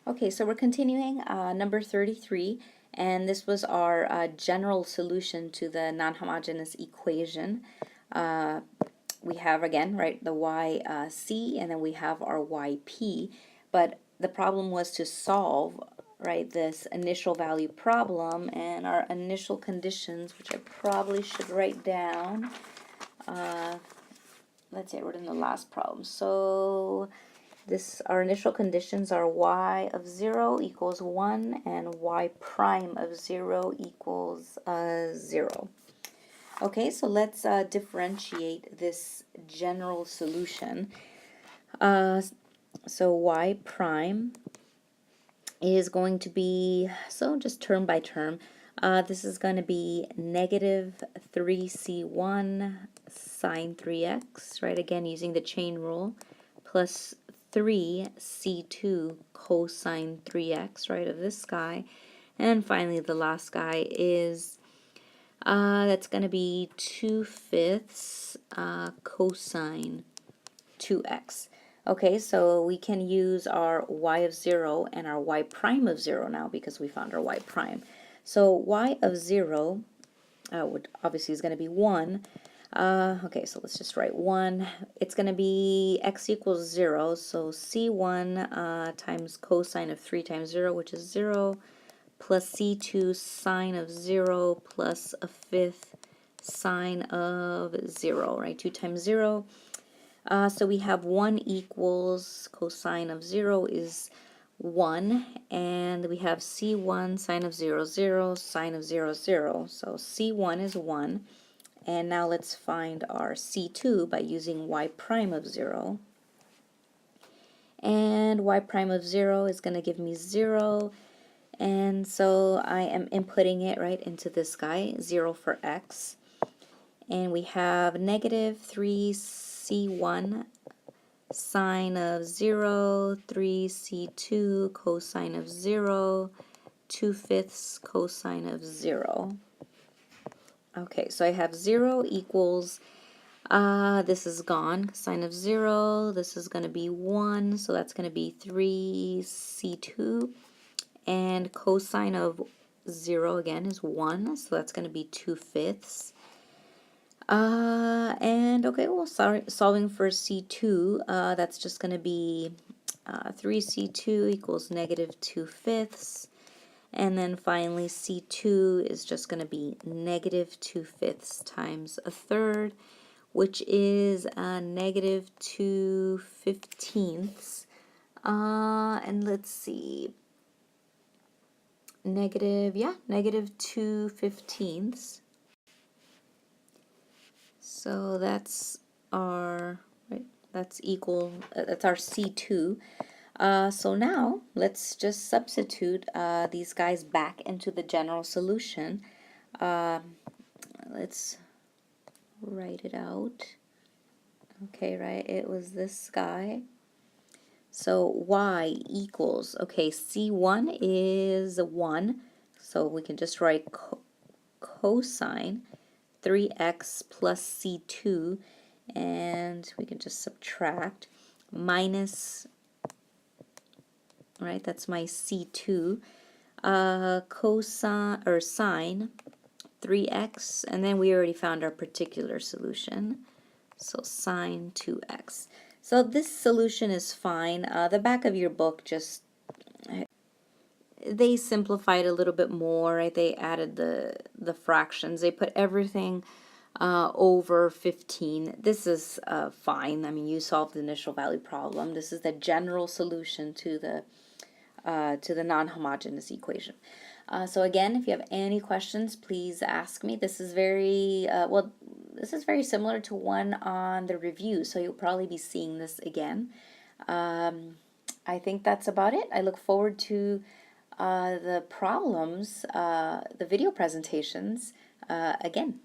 Okay, so we're continuing number 33, and this was our general solution to the non-homogeneous equation. Uh, we have, again, right, the yc, and then we have our yp, but the problem was to solve, right, this initial value problem, and our initial conditions, which I probably should write down. Let's say I wrote in the last problem. So our initial conditions are y of 0 equals 1 and y prime of 0 equals 0. Okay, so let's differentiate this general solution. So y prime is going to be, so just term by term, this is going to be negative 3c1 sine 3x, right, again using the chain rule, plus 3c2 cosine 3x, right, of this guy. And finally the last guy is, that's going to be 2/5 cosine 2x. Okay, so we can use our y of 0 and our y prime of 0 now because we found our y prime. So y of 0 would obviously is going to be 1. Okay, so let's just write 1. It's going to be x equals 0, so c1 times cosine of 3 times 0, which is 0, plus c2 sine of 0 plus a fifth sine of 0, right? 2 times 0. So we have 1 equals cosine of 0 is 1, and we have c1 sine of 0, 0, sine of 0, 0. So c1 is 1. And now let's find our c2 by using y prime of 0. And y prime of 0 is going to give me 0. And so I am inputting it right into this guy, 0 for x. And we have negative 3c1 sine of 0, 3c2 cosine of 0, 2/5 cosine of 0. Okay, so I have 0 equals, this is gone, sine of 0, this is going to be 1, so that's going to be 3c2, and cosine of 0 again is 1, so that's going to be 2/5. And okay, well, solving for C2, that's just going to be 3C2 equals negative 2/5. And then finally, C2 is just going to be negative 2/5 times a third, which is negative 2/15. And let's see, negative 2/15. So that's our, right, that's equal, that's our C2. So now let's just substitute these guys back into the general solution. Let's write it out. Okay, right, it was this guy. So y equals, okay, C1 is 1, so we can just write cosine 3x plus c2, and we can just subtract, minus, right, that's my c2, cosine or sine 3x, and then we already found our particular solution, so sine 2x. So this solution is fine. The back of your book just, they simplified a little bit more, right? They added the fractions. They put everything over 15. This is fine. I mean, you solved the initial value problem. This is the general solution to the non-homogeneous equation. So again, if you have any questions, please ask me. This is very well. This is very similar to one on the review, so you'll probably be seeing this again. I think that's about it. I look forward to the problems, the video presentations again.